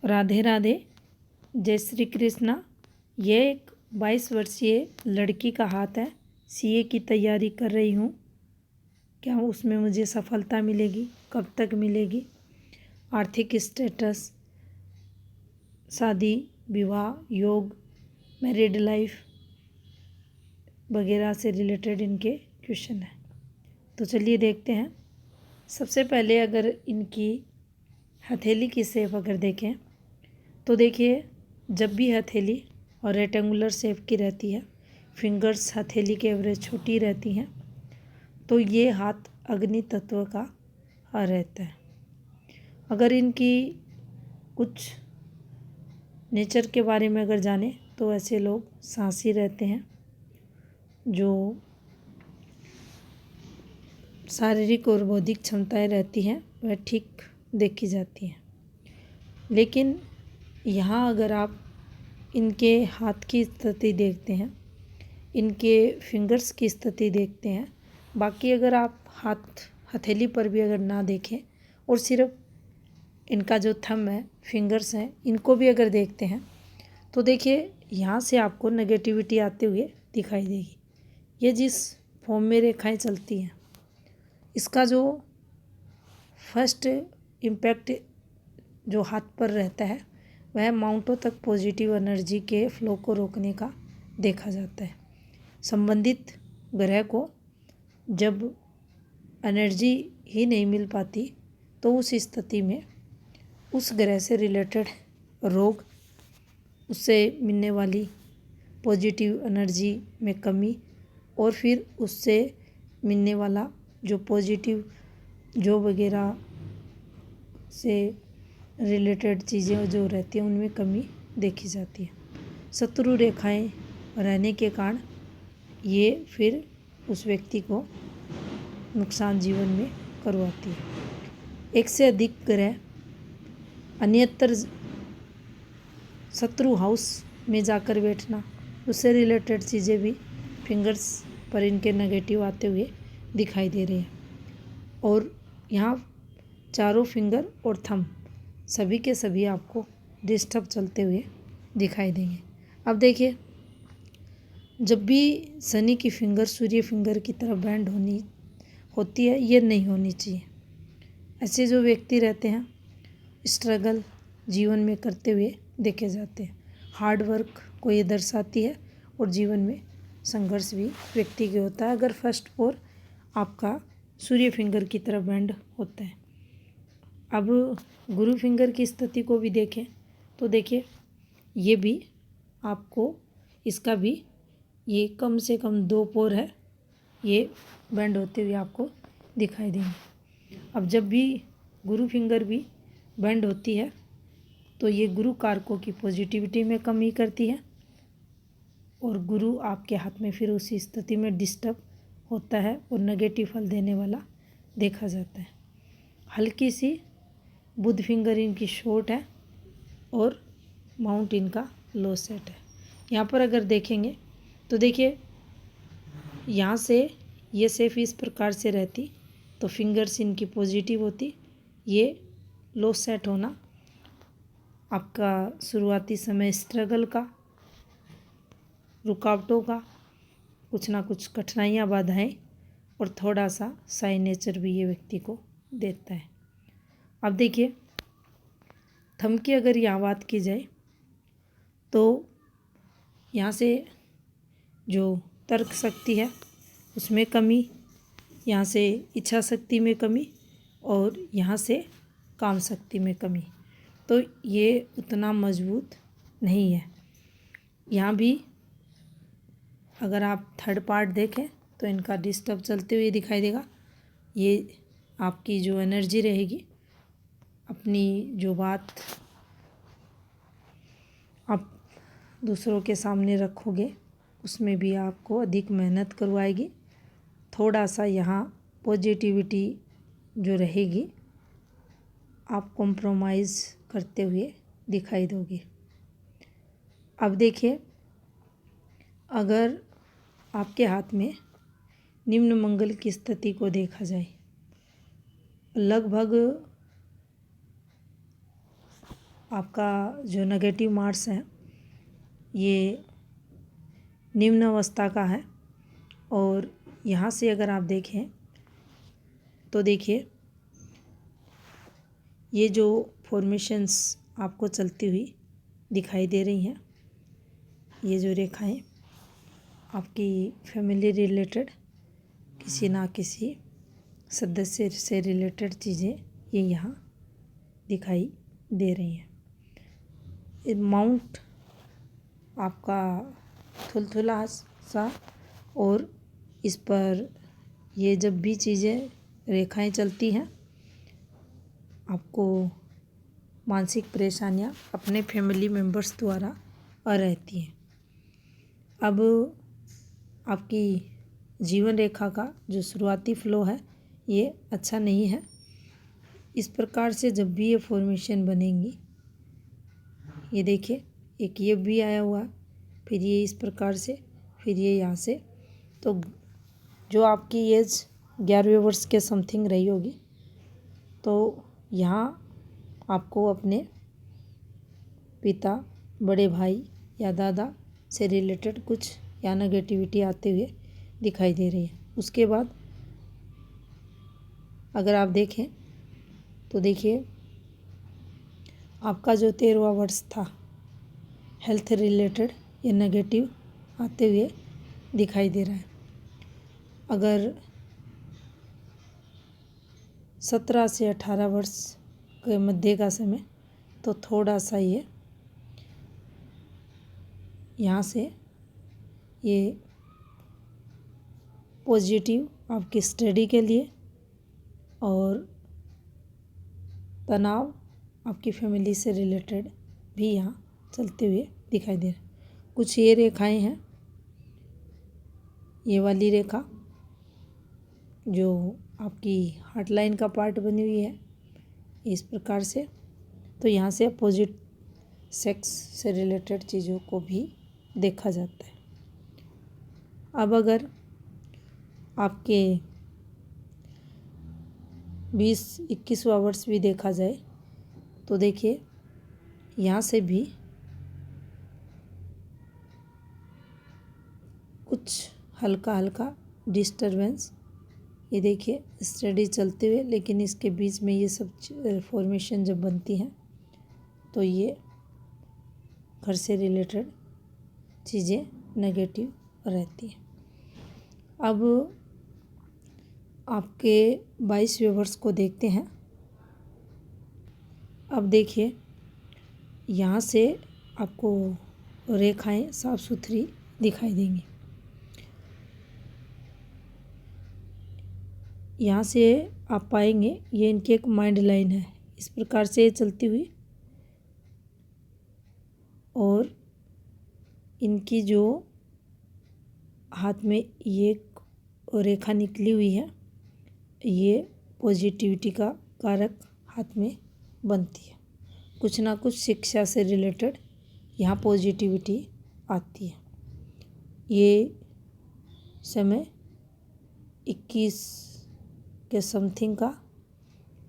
राधे राधे, जय श्री कृष्णा। ये एक 22 वर्षीय लड़की का हाथ है। सीए की तैयारी कर रही हूँ, क्या उसमें मुझे सफलता मिलेगी, कब तक मिलेगी, आर्थिक स्टेटस, शादी विवाह योग, मैरिड लाइफ वगैरह से रिलेटेड इनके क्वेश्चन हैं। तो चलिए देखते हैं। सबसे पहले अगर इनकी हथेली की शेप अगर देखें तो देखिए, जब भी हथेली और रेक्टेंगुलर शेप की रहती है, फिंगर्स हथेली के एवरेज छोटी रहती हैं, तो ये हाथ अग्नि तत्व का रहता है। अगर इनकी कुछ नेचर के बारे में अगर जाने तो ऐसे लोग साहसी रहते हैं, जो शारीरिक और बौद्धिक क्षमताएं रहती हैं वह ठीक देखी जाती हैं। लेकिन यहाँ अगर आप इनके हाथ की स्थिति देखते हैं, इनके फिंगर्स की स्थिति देखते हैं, बाकी अगर आप हाथ हथेली पर भी अगर ना देखें और सिर्फ इनका जो थंब है, फिंगर्स हैं, इनको भी अगर देखते हैं तो देखिए यहाँ से आपको नेगेटिविटी आते हुए दिखाई देगी। ये जिस फॉर्म में रेखाएं चलती हैं, इसका जो फर्स्ट इम्पैक्ट जो हाथ पर रहता है वह माउंटों तक पॉजिटिव एनर्जी के फ्लो को रोकने का देखा जाता है। संबंधित ग्रह को जब एनर्जी ही नहीं मिल पाती तो उस स्थिति में उस ग्रह से रिलेटेड रोग, उससे मिलने वाली पॉजिटिव एनर्जी में कमी और फिर उससे मिलने वाला जो पॉजिटिव जो वगैरह से रिलेटेड चीज़ें जो रहती हैं उनमें कमी देखी जाती है। शत्रु रेखाएं रहने के कारण ये फिर उस व्यक्ति को नुकसान जीवन में करवाती है। एक से अधिक ग्रह अन्यत्र शत्रु हाउस में जाकर बैठना, उससे रिलेटेड चीज़ें भी फिंगर्स पर इनके नेगेटिव आते हुए दिखाई दे रहे हैं। और यहाँ चारों फिंगर और थंब सभी के सभी आपको डिस्टर्ब चलते हुए दिखाई देंगे। अब देखिए, जब भी शनि की फिंगर सूर्य फिंगर की तरफ बैंड होती है, ये नहीं होनी चाहिए। ऐसे जो व्यक्ति रहते हैं स्ट्रगल जीवन में करते हुए देखे जाते हैं। हार्ड वर्क को ये दर्शाती है और जीवन में संघर्ष भी व्यक्ति के होता है अगर फर्स्ट और आपका सूर्य फिंगर की तरफ बैंड होता है। अब गुरु फिंगर की स्थिति को भी देखें तो देखिए, ये भी आपको इसका भी ये कम से कम 2 पोर है, ये बैंड होते हुए आपको दिखाई देंगे। अब जब भी गुरु फिंगर भी बैंड होती है तो ये गुरु कारकों की पॉजिटिविटी में कमी करती है और गुरु आपके हाथ में फिर उसी स्थिति में डिस्टर्ब होता है और नेगेटिव फल देने वाला देखा जाता है। हल्की सी बुध फिंगर इनकी शॉर्ट है और माउंट इनका लो सेट है। यहाँ पर अगर देखेंगे तो देखिए, यहाँ से ये शेप इस प्रकार से रहती तो फिंगर्स इनकी पॉजिटिव होती। ये लो सेट होना आपका शुरुआती समय स्ट्रगल का, रुकावटों का, कुछ ना कुछ कठिनाइयाँ, बाधाएं और थोड़ा सा साई नेचर भी ये व्यक्ति को देता है। अब देखिए, थंब की अगर यहाँ बात की जाए तो यहाँ से जो तर्क शक्ति है उसमें कमी, यहाँ से इच्छा शक्ति में कमी और यहाँ से काम शक्ति में कमी, तो ये उतना मजबूत नहीं है। यहाँ भी अगर आप थर्ड पार्ट देखें तो इनका डिस्टर्ब चलते हुए दिखाई देगा। ये आपकी जो एनर्जी रहेगी, अपनी जो बात आप दूसरों के सामने रखोगे उसमें भी आपको अधिक मेहनत करवाएगी। थोड़ा सा यहाँ पॉजिटिविटी जो रहेगी आप कॉम्प्रोमाइज़ करते हुए दिखाई दोगे। अब देखिए, अगर आपके हाथ में निम्न मंगल की स्थिति को देखा जाए, लगभग आपका जो नेगेटिव मार्स है ये निम्न अवस्था का है। और यहाँ से अगर आप देखें तो देखिए ये जो फॉर्मेशंस आपको चलती हुई दिखाई दे रही हैं, ये जो रेखाएं आपकी फैमिली रिलेटेड किसी ना किसी सदस्य से रिलेटेड चीज़ें ये यहाँ दिखाई दे रही हैं। माउंट आपका थुलथुला सा, और इस पर ये जब भी चीज़ें रेखाएं चलती हैं आपको मानसिक परेशानियां अपने फैमिली मेम्बर्स द्वारा आ रहती हैं। अब आपकी जीवन रेखा का जो शुरुआती फ्लो है ये अच्छा नहीं है। इस प्रकार से जब भी ये फॉर्मेशन बनेंगी, ये देखिए एक ये भी आया हुआ है, फिर ये इस प्रकार से, फिर ये यहाँ से, तो जो आपकी एज 11वें वर्ष के समथिंग रही होगी, तो यहाँ आपको अपने पिता, बड़े भाई या दादा से रिलेटेड कुछ या नेगेटिविटी आते हुए दिखाई दे रही है। उसके बाद अगर आप देखें तो देखिए आपका जो 13वां वर्ष था हेल्थ रिलेटेड ये नेगेटिव आते हुए दिखाई दे रहा है। अगर 17 से 18 वर्ष के मध्य का समय तो थोड़ा सा ये यहाँ से ये पॉजिटिव आपकी स्टडी के लिए और तनाव आपकी फैमिली से रिलेटेड भी यहाँ चलते हुए दिखाई दे रहा है। कुछ ये रेखाएं हैं, ये वाली रेखा जो आपकी हार्ट लाइन का पार्ट बनी हुई है इस प्रकार से, तो यहाँ से अपोजिट सेक्स से रिलेटेड चीज़ों को भी देखा जाता है। अब अगर आपके 20-21वां वर्ष भी देखा जाए तो देखिए यहाँ से भी कुछ हल्का हल्का डिस्टरबेंस, ये देखिए स्टडी चलते हुए, लेकिन इसके बीच में ये सब फॉर्मेशन जब बनती हैं तो ये घर से रिलेटेड चीज़ें नेगेटिव रहती हैं। अब आपके 22वें वर्ष को देखते हैं। अब देखिए यहाँ से आपको रेखाएं साफ सुथरी दिखाई देंगी। यहाँ से आप पाएंगे ये इनकी एक माइंड लाइन है, इस प्रकार से ये चलती हुई, और इनकी जो हाथ में ये रेखा निकली हुई है ये पॉजिटिविटी का कारक हाथ में बनती है। कुछ ना कुछ शिक्षा से रिलेटेड यहाँ पॉजिटिविटी आती है। ये समय 21 के समथिंग का,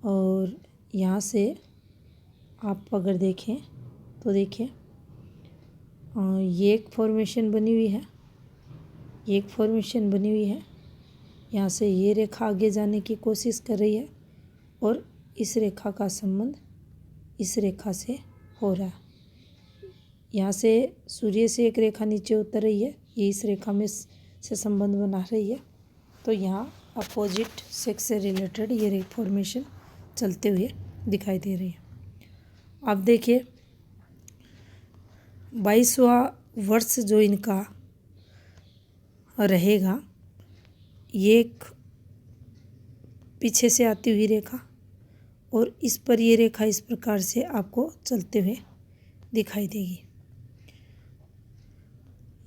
और यहाँ से आप अगर देखें तो देखिए ये एक फॉर्मेशन बनी हुई है, ये एक फॉर्मेशन बनी हुई है। यहाँ से ये रेखा आगे जाने की कोशिश कर रही है और इस रेखा का संबंध इस रेखा से हो रहा है। यहाँ से सूर्य से एक रेखा नीचे उतर रही है, ये इस रेखा में से संबंध बना रही है। तो यहाँ अपोजिट सेक्स से रिलेटेड ये फॉर्मेशन चलते हुए दिखाई दे रही है। अब देखिए 22वां वर्ष जो इनका रहेगा, ये एक पीछे से आती हुई रेखा, और इस पर ये रेखा इस प्रकार से आपको चलते हुए दिखाई देगी।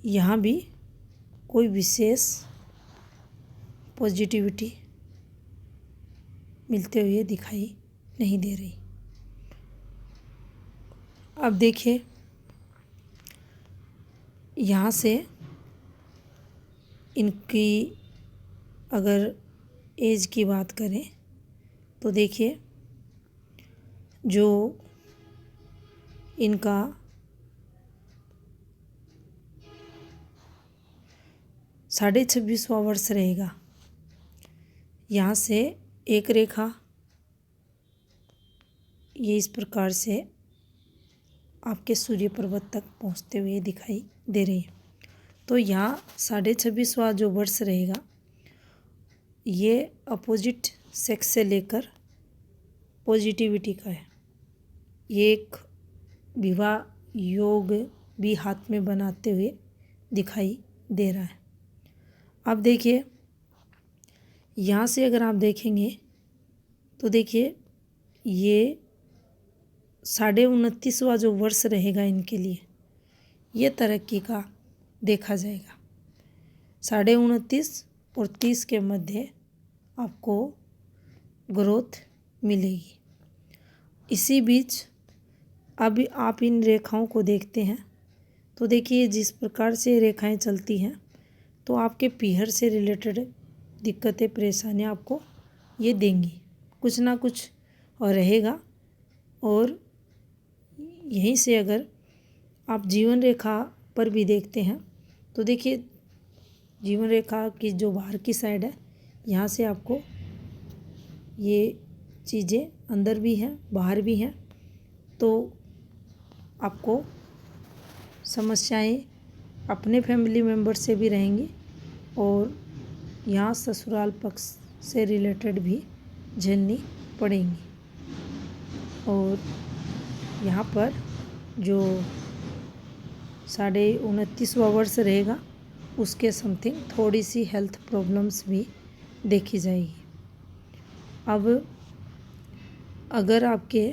यहाँ भी कोई विशेष पॉजिटिविटी मिलते हुए दिखाई नहीं दे रही। अब देखिए यहाँ से इनकी अगर एज की बात करें तो देखिए जो इनका 26वां वर्ष रहेगा। यहाँ से एक रेखा ये इस प्रकार से आपके सूर्य पर्वत तक पहुँचते हुए दिखाई दे रही है। तो यहाँ 26वां जो वर्ष रहेगा ये अपोजिट सेक्स से लेकर पॉजिटिविटी का है। ये एक विवाह योग भी हाथ में बनाते हुए दिखाई दे रहा है। अब देखिए यहाँ से अगर आप देखेंगे तो देखिए ये 29वां जो वर्ष रहेगा इनके लिए ये तरक्की का देखा जाएगा। 29.5 और 30 के मध्य आपको ग्रोथ मिलेगी। इसी बीच अब आप इन रेखाओं को देखते हैं तो देखिए जिस प्रकार से रेखाएं चलती हैं तो आपके पीहर से रिलेटेड दिक्कतें परेशानियां आपको ये देंगी, कुछ ना कुछ और रहेगा। और यहीं से अगर आप जीवन रेखा पर भी देखते हैं तो देखिए जीवन रेखा की जो बाहर की साइड है यहाँ से आपको ये चीज़ें अंदर भी हैं बाहर भी हैं, तो आपको समस्याएं अपने फैमिली मेम्बर से भी रहेंगी और यहाँ ससुराल पक्ष से रिलेटेड भी झेलनी पड़ेंगी। और यहाँ पर जो 29वां वर्ष रहेगा उसके समथिंग थोड़ी सी हेल्थ प्रॉब्लम्स भी देखी जाएगी। अब अगर आपके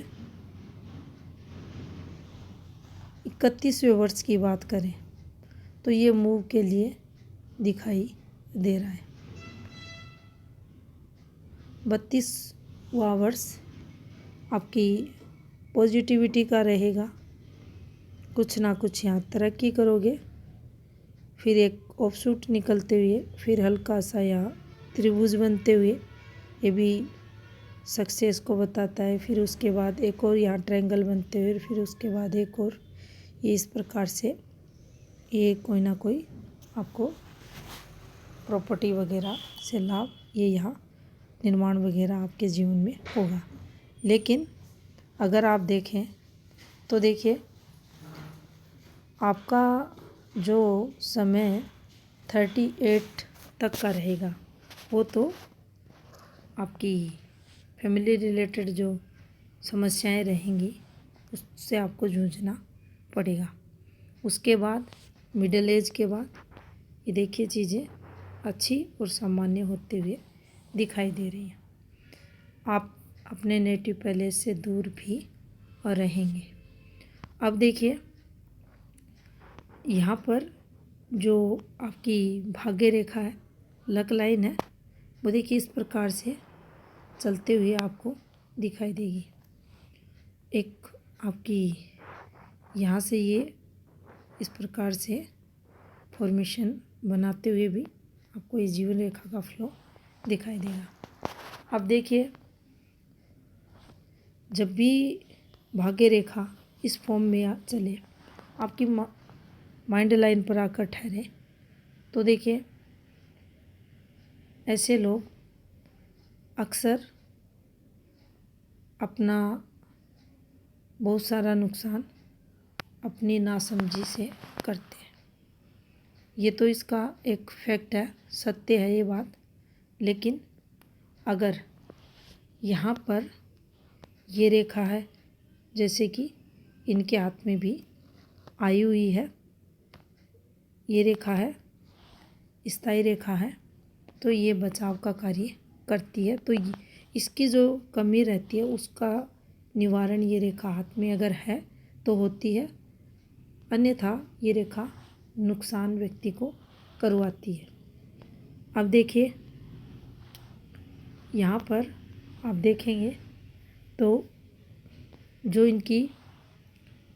31वें वर्ष की बात करें तो ये मूव के लिए दिखाई दे रहा है। 32वां वर्ष आपकी पॉजिटिविटी का रहेगा, कुछ ना कुछ यहाँ तरक्की करोगे, फिर एक ऑफशूट निकलते हुए फिर हल्का सा यहाँ त्रिभुज बनते हुए ये भी सक्सेस को बताता है। फिर उसके बाद एक और यहाँ ट्रायंगल बनते हुए फिर उसके बाद एक और, ये इस प्रकार से ये कोई ना कोई आपको प्रॉपर्टी वगैरह से लाभ ये यहाँ निर्माण वगैरह आपके जीवन में होगा। लेकिन अगर आप देखें तो देखिए आपका जो समय 38 तक का रहेगा वो तो आपकी फैमिली रिलेटेड जो समस्याएं रहेंगी उससे आपको जूझना पड़ेगा। उसके बाद मिडिल एज के बाद ये देखिए चीज़ें अच्छी और सामान्य होते हुए दिखाई दे रही हैं। आप अपने नेटिव पैलेस से दूर भी रहेंगे। अब देखिए यहाँ पर जो आपकी भाग्य रेखा है, लक लाइन है, वो देखिए इस प्रकार से चलते हुए आपको दिखाई देगी। एक आपकी यहाँ से ये इस प्रकार से फॉर्मेशन बनाते हुए भी आपको इस जीवन रेखा का फ्लो दिखाई देगा। अब देखिए जब भी भाग्य रेखा इस फॉर्म में चले आपकी माइंड लाइन पर आकर ठहरे तो देखिए ऐसे लोग अक्सर अपना बहुत सारा नुकसान अपनी नासमझी से करते हैं। ये तो इसका एक फैक्ट है, सत्य है ये बात। लेकिन अगर यहाँ पर ये रेखा है, जैसे कि इनके हाथ में भी आई हुई है, ये रेखा है, स्थायी रेखा है, तो ये बचाव का कार्य करती है। तो इसकी जो कमी रहती है उसका निवारण ये रेखा हाथ में अगर है तो होती है, अन्यथा ये रेखा नुकसान व्यक्ति को करवाती है। अब देखिए यहाँ पर आप देखेंगे तो जो इनकी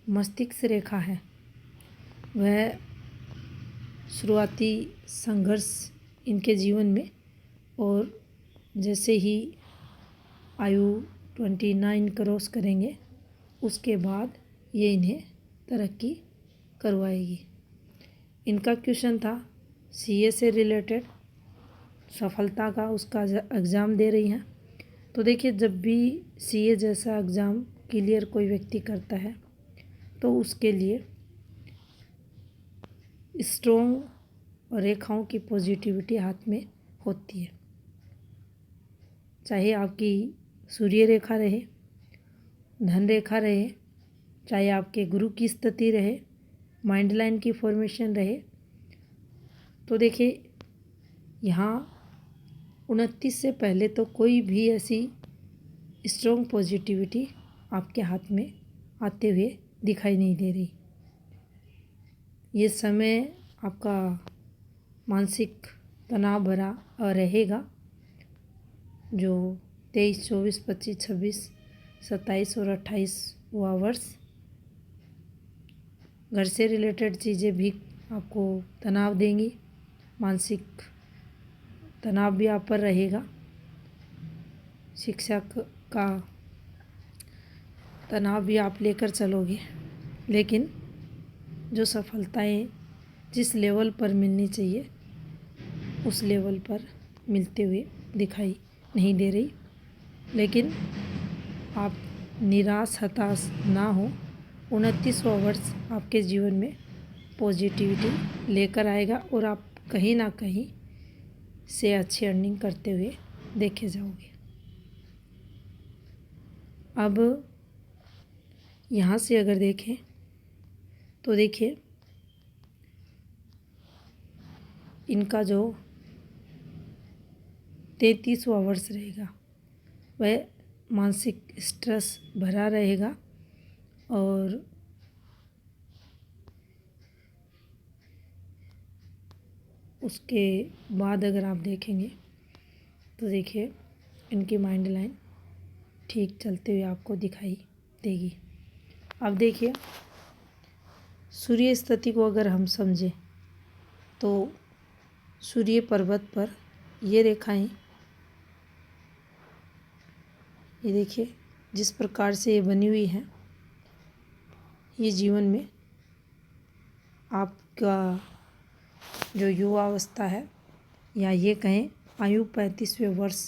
मस्तिष्क रेखा है वह शुरुआती संघर्ष इनके जीवन में, और जैसे ही आयु 29 क्रॉस करेंगे उसके बाद ये इन्हें तरक्की करवाएगी। इनका क्वेश्चन था सीए से रिलेटेड, सफलता का उसका एग्ज़ाम दे रही हैं। तो देखिए, जब भी सीए जैसा एग्ज़ाम क्लियर कोई व्यक्ति करता है तो उसके लिए स्ट्रॉन्ग रेखाओं की पॉजिटिविटी हाथ में होती है। चाहे आपकी सूर्य रेखा रहे, धन रेखा रहे, चाहे आपके गुरु की स्थिति रहे, माइंड लाइन की फॉर्मेशन रहे, तो देखिए यहाँ 29 से पहले तो कोई भी ऐसी स्ट्रॉन्ग पॉजिटिविटी आपके हाथ में आते हुए दिखाई नहीं दे रही। ये समय आपका मानसिक तनाव भरा रहेगा। जो 23, 24, 25, 26, 27 और 28वां वर्ष घर से रिलेटेड चीज़ें भी आपको तनाव देंगी। मानसिक तनाव भी आप पर रहेगा। शिक्षा का तनाव भी आप लेकर चलोगे, लेकिन जो सफलताएं जिस लेवल पर मिलनी चाहिए उस लेवल पर मिलते हुए दिखाई नहीं दे रही। लेकिन आप निराश हताश ना हो। 29वां वर्ष आपके जीवन में पॉजिटिविटी लेकर आएगा और आप कहीं ना कहीं से अच्छी अर्निंग करते हुए देखे जाओगे। अब यहाँ से अगर देखें तो देखिए, इनका जो 33वां वर्ष रहेगा वह मानसिक स्ट्रेस भरा रहेगा। और उसके बाद अगर आप देखेंगे तो देखिए, इनकी माइंड लाइन ठीक चलते हुए आपको दिखाई देगी। अब देखिए, सूर्य स्थिति को अगर हम समझें तो सूर्य पर्वत पर ये रेखाएं, ये देखिए जिस प्रकार से ये बनी हुई हैं, ये जीवन में आपका जो युवा अवस्था है, या ये कहें आयु 35वें वर्ष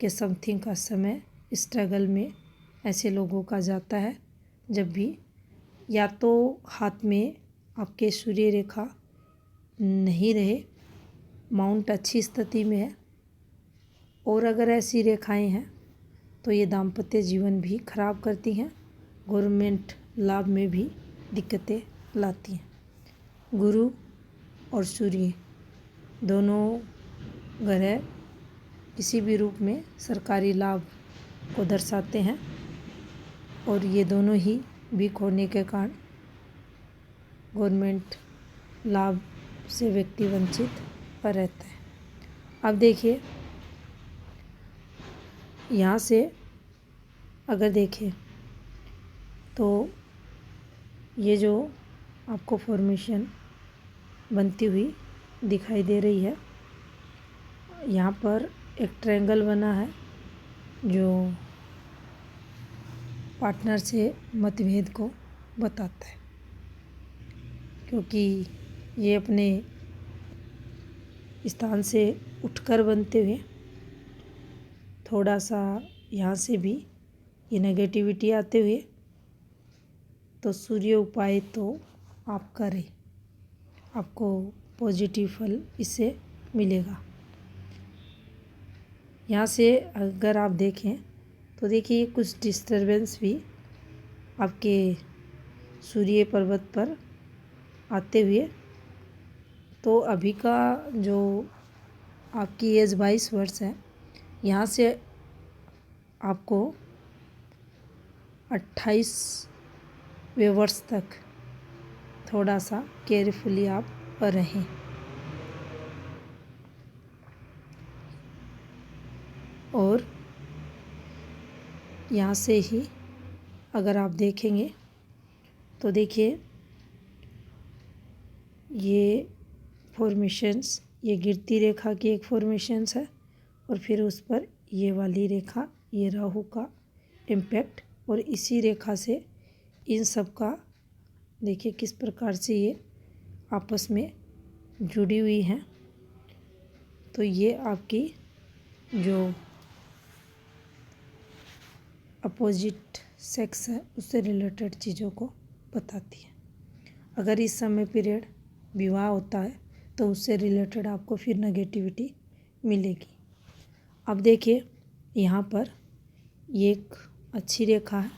के समथिंग का समय स्ट्रगल में ऐसे लोगों का जाता है, जब भी या तो हाथ में आपके सूर्य रेखा नहीं रहे, माउंट अच्छी स्थिति में है, और अगर ऐसी रेखाएं हैं तो ये दाम्पत्य जीवन भी खराब करती हैं, गवर्नमेंट लाभ में भी दिक्कतें लाती हैं। गुरु और सूर्य दोनों ग्रह किसी भी रूप में सरकारी लाभ को दर्शाते हैं, और ये दोनों ही वीक होने के कारण गवर्नमेंट लाभ से व्यक्ति वंचित पर रहता है। अब देखिए, यहाँ से अगर देखें तो ये जो आपको फॉर्मेशन बनती हुई दिखाई दे रही है, यहाँ पर एक ट्रायंगल बना है जो पार्टनर से मतभेद को बताता है, क्योंकि ये अपने स्थान से उठकर बनते हुए थोड़ा सा यहाँ से भी ये नेगेटिविटी आते हुए, तो सूर्य उपाय तो आप करें, आपको पॉजिटिव फल इससे मिलेगा। यहाँ से अगर आप देखें तो देखिए, कुछ डिस्टरबेंस भी आपके सूर्य पर्वत पर आते हुए, तो अभी का जो आपकी एज 22 वर्ष है, यहाँ से आपको 28वें वर्ष तक थोड़ा सा केयरफुली आप रहें। और यहाँ से ही अगर आप देखेंगे तो देखिए, ये फॉर्मेशंस, ये गिरती रेखा की एक फॉर्मेशंस है, और फिर उस पर ये वाली रेखा, ये राहु का इम्पैक्ट, और इसी रेखा से इन सब का देखिए किस प्रकार से ये आपस में जुड़ी हुई हैं। तो ये आपकी जो अपोजिट सेक्स है उससे रिलेटेड चीज़ों को बताती है। अगर इस समय पीरियड विवाह होता है तो उससे रिलेटेड आपको फिर नेगेटिविटी मिलेगी। अब देखिए यहाँ पर ये एक अच्छी रेखा है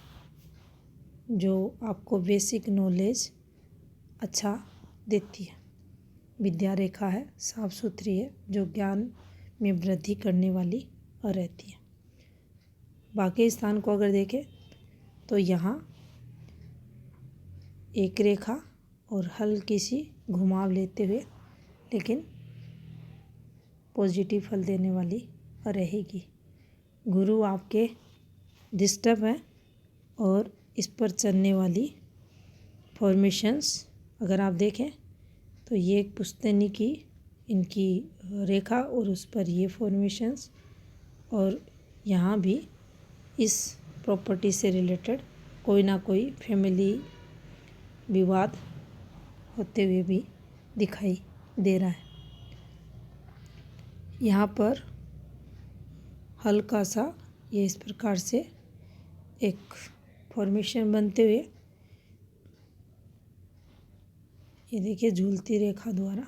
जो आपको बेसिक नॉलेज अच्छा देती है। विद्या रेखा है, साफ सुथरी है, जो ज्ञान में वृद्धि करने वाली रहती है। बाकी स्थान को अगर देखें तो यहाँ एक रेखा और हल्की सी घुमाव लेते हुए लेकिन पॉजिटिव फल देने वाली रहेगी। गुरु आपके डिस्टर्ब है और इस पर चलने वाली फॉर्मेशंस अगर आप देखें तो ये एक पुश्तैनी की इनकी रेखा और उस पर ये फॉर्मेशंस, और यहाँ भी इस प्रॉपर्टी से रिलेटेड कोई ना कोई फैमिली विवाद होते हुए भी दिखाई दे रहा है। यहाँ पर हल्का सा ये इस प्रकार से एक फॉर्मेशन बनते हुए ये देखिए झूलती रेखा द्वारा,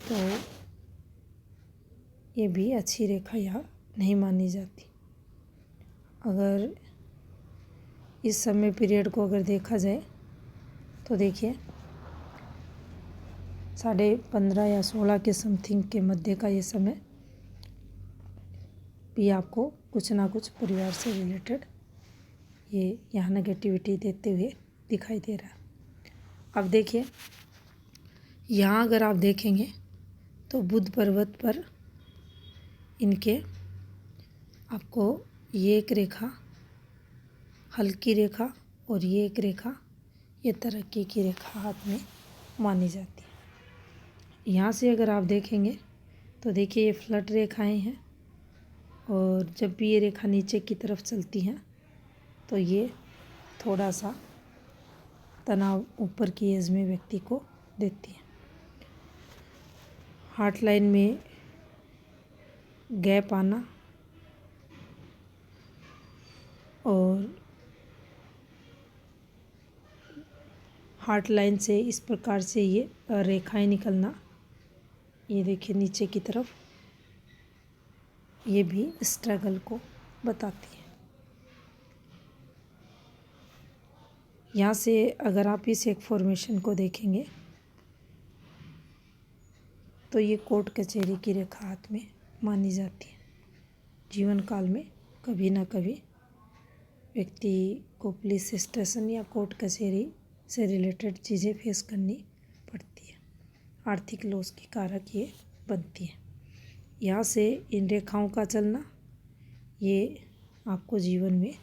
तो ये भी अच्छी रेखा यहाँ नहीं मानी जाती। अगर इस समय पीरियड को अगर देखा जाए तो देखिए 15:30 या 16 के समथिंग के मध्य का ये समय भी आपको कुछ ना कुछ परिवार से रिलेटेड ये यहाँ नेगेटिविटी देते हुए दिखाई दे रहा है। अब देखिए यहाँ अगर आप देखेंगे तो बुध पर्वत पर इनके आपको ये एक रेखा, हल्की रेखा और ये एक रेखा, ये तरक्की की रेखा हाथ में मानी जाती है। यहाँ से अगर आप देखेंगे तो देखिए ये फ्लट रेखाएं हैं और जब भी ये रेखा नीचे की तरफ चलती हैं तो ये थोड़ा सा तनाव ऊपर की एज में व्यक्ति को देती है। हार्ट लाइन में गैप आना और हार्ट लाइन से इस प्रकार से ये रेखाएं निकलना, ये देखिए नीचे की तरफ, ये भी स्ट्रगल को बताती है। यहाँ से अगर आप इस एक फॉर्मेशन को देखेंगे तो ये कोर्ट कचहरी की रेखा हाथ में मानी जाती है। जीवन काल में कभी ना कभी व्यक्ति को पुलिस स्टेशन या कोर्ट कचहरी से रिलेटेड चीज़ें फेस करनी पड़ती है। आर्थिक लॉस की कारक ये बनती है। यहाँ से इन रेखाओं का चलना ये आपको जीवन में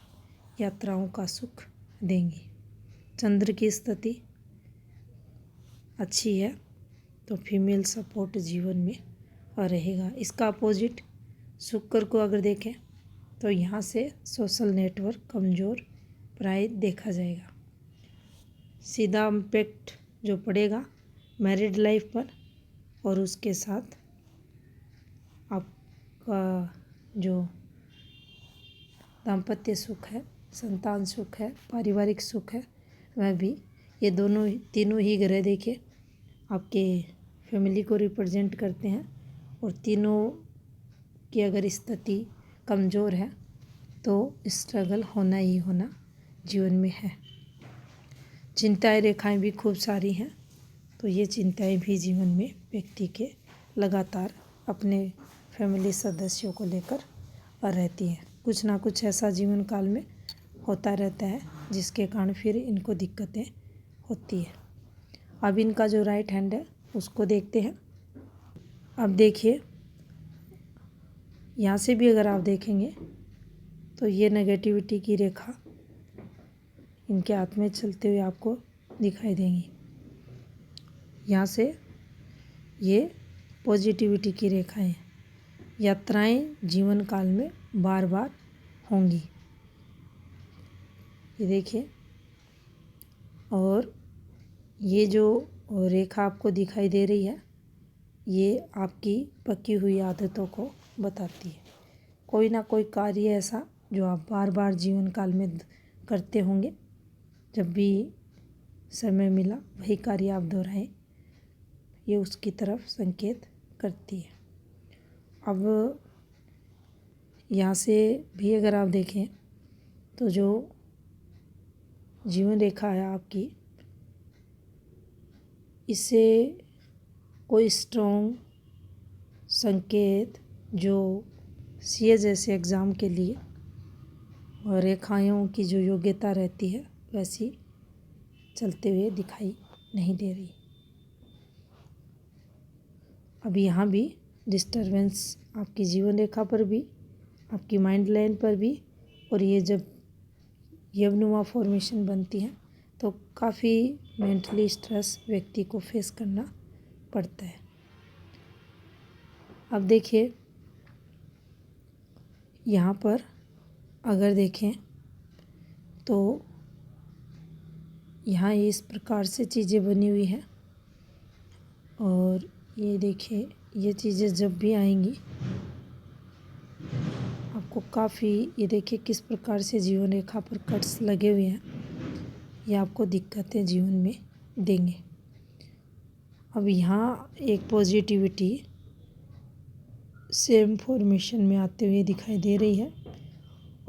यात्राओं का सुख देंगी। चंद्र की स्थिति अच्छी है तो फीमेल सपोर्ट जीवन में रहेगा। इसका अपोजिट शुक्र को अगर देखें तो यहाँ से सोशल नेटवर्क कमज़ोर प्राय देखा जाएगा। सीधा इम्पैक्ट जो पड़ेगा मैरिड लाइफ पर और उसके साथ आपका जो दाम्पत्य सुख है, संतान सुख है, पारिवारिक सुख है, वह भी ये तीनों ही ग्रह देखिए आपके फैमिली को रिप्रेजेंट करते हैं और तीनों की अगर स्थिति कमज़ोर है तो स्ट्रगल होना ही होना जीवन में है। चिंताएं रेखाएं भी खूब सारी हैं तो ये चिंताएं भी जीवन में व्यक्ति के लगातार अपने फैमिली सदस्यों को लेकर रहती हैं। कुछ ना कुछ ऐसा जीवन काल में होता रहता है जिसके कारण फिर इनको दिक्कतें होती है। अब इनका जो राइट हैंड है उसको देखते हैं। अब देखिए यहाँ से भी अगर आप देखेंगे तो ये नेगेटिविटी की रेखा इनके हाथ में चलते हुए आपको दिखाई देंगी। यहाँ से ये पॉजिटिविटी की रेखाएं हैं। यात्राएं जीवन काल में बार बार होंगी। ये देखिए और ये जो रेखा आपको दिखाई दे रही है ये आपकी पकी हुई आदतों को बताती है। कोई ना कोई कार्य ऐसा जो आप बार बार जीवन काल में करते होंगे, जब भी समय मिला वही कार्य आप दोहराएं, ये उसकी तरफ संकेत करती है। अब यहाँ से भी अगर आप देखें तो जो जीवन रेखा है आपकी, इससे कोई स्ट्रॉन्ग संकेत जो सीए जैसे एग्ज़ाम के लिए और रेखाओं की जो योग्यता रहती है वैसी चलते हुए दिखाई नहीं दे रही। अब यहाँ भी डिस्टरबेंस आपकी जीवन रेखा पर भी, आपकी माइंड लाइन पर भी, और ये जब यवनुमा फॉर्मेशन बनती है तो काफ़ी मेंटली स्ट्रेस व्यक्ति को फेस करना पड़ता है। अब देखिए यहाँ पर अगर देखें तो यहाँ इस प्रकार से चीज़ें बनी हुई हैं, और ये देखिए ये चीज़ें जब भी आएंगी आपको काफ़ी, ये देखिए किस प्रकार से जीवन रेखा पर कट्स लगे हुए हैं, ये आपको दिक्कतें जीवन में देंगे। अब यहाँ एक पॉजिटिविटी सेम फॉर्मेशन में आते हुए दिखाई दे रही है,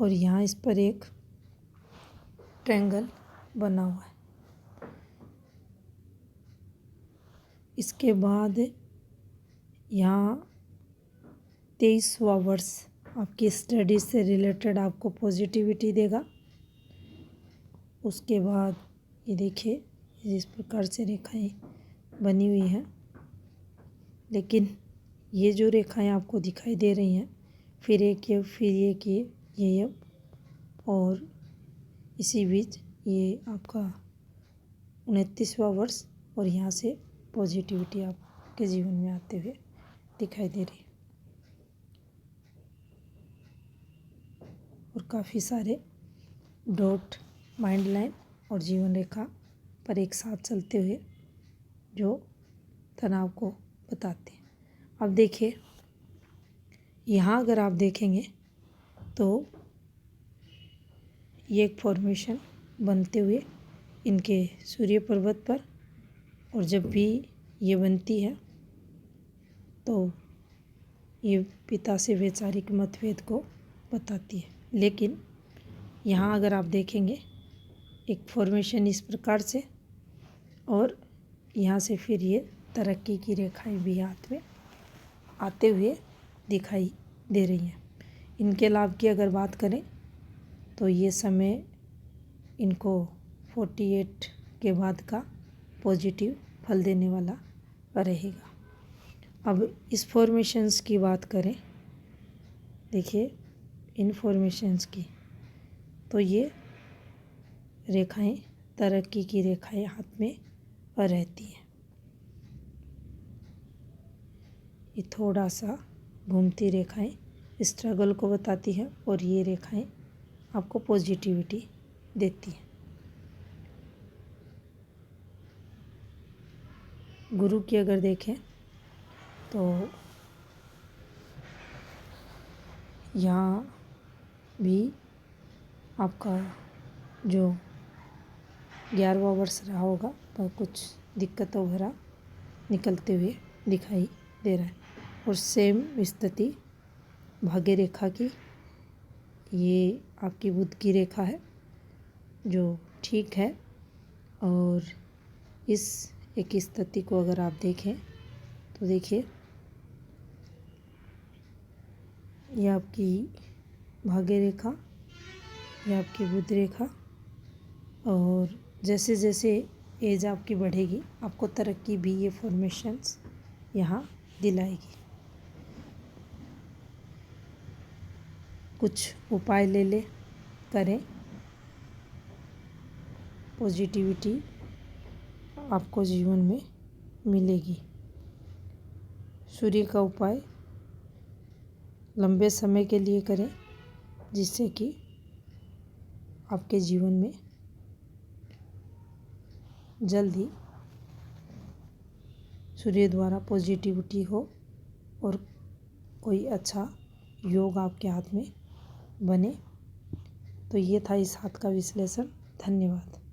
और यहाँ इस पर एक ट्रायंगल बना हुआ है। इसके बाद यहाँ 23वां वर्ष आपकी स्टडी से रिलेटेड आपको पॉजिटिविटी देगा। उसके बाद ये देखिए इस प्रकार से रेखाएं बनी हुई हैं, लेकिन ये जो रेखाएं आपको दिखाई दे रही हैं, फिर एक ये, फिर एक ये अब, और इसी बीच ये आपका 29वां वर्ष, और यहाँ से पॉजिटिविटी आपके जीवन में आते हुए दिखाई दे रही है। और काफ़ी सारे डॉट माइंड लाइन और जीवन रेखा पर एक साथ चलते हुए जो तनाव को बताते हैं। अब देखिए यहाँ अगर आप देखेंगे तो ये एक फॉर्मेशन बनते हुए इनके सूर्य पर्वत पर, और जब भी ये बनती है तो ये पिता से वैचारिक मतभेद को बताती है। लेकिन यहाँ अगर आप देखेंगे एक फॉर्मेशन इस प्रकार से, और यहाँ से फिर ये तरक्की की रेखाएं भी हाथ में आते हुए दिखाई दे रही हैं। इनके लाभ की अगर बात करें तो ये समय इनको 48 के बाद का पॉजिटिव फल देने वाला रहेगा। अब इस फॉर्मेशंस की बात करें, देखिए इन फॉर्मेशंस की, तो ये रेखाएं तरक्की की रेखाएं हाथ में रहती हैं। ये थोड़ा सा घूमती रेखाएं स्ट्रगल को बताती है, और ये रेखाएं आपको पॉजिटिविटी देती हैं। गुरु की अगर देखें तो यहाँ भी आपका जो 11वां वर्ष रहा होगा वह कुछ दिक्कतों भरा निकलते हुए दिखाई दे रहा है। और सेम स्थिति भाग्य रेखा की, ये आपकी बुध की रेखा है जो ठीक है, और इस एक स्थिति को अगर आप देखें तो देखिए ये आपकी भाग्य रेखा, ये आपकी बुध रेखा, और जैसे जैसे एज आपकी बढ़ेगी आपको तरक्की भी ये फॉर्मेशंस यहाँ दिलाएगी। कुछ उपाय ले करें, पॉजिटिविटी आपको जीवन में मिलेगी। सूर्य का उपाय लंबे समय के लिए करें, जिससे कि आपके जीवन में जल्द ही सूर्य द्वारा पॉजिटिविटी हो और कोई अच्छा योग आपके हाथ में बने। तो ये था इस हाथ का विश्लेषण। धन्यवाद।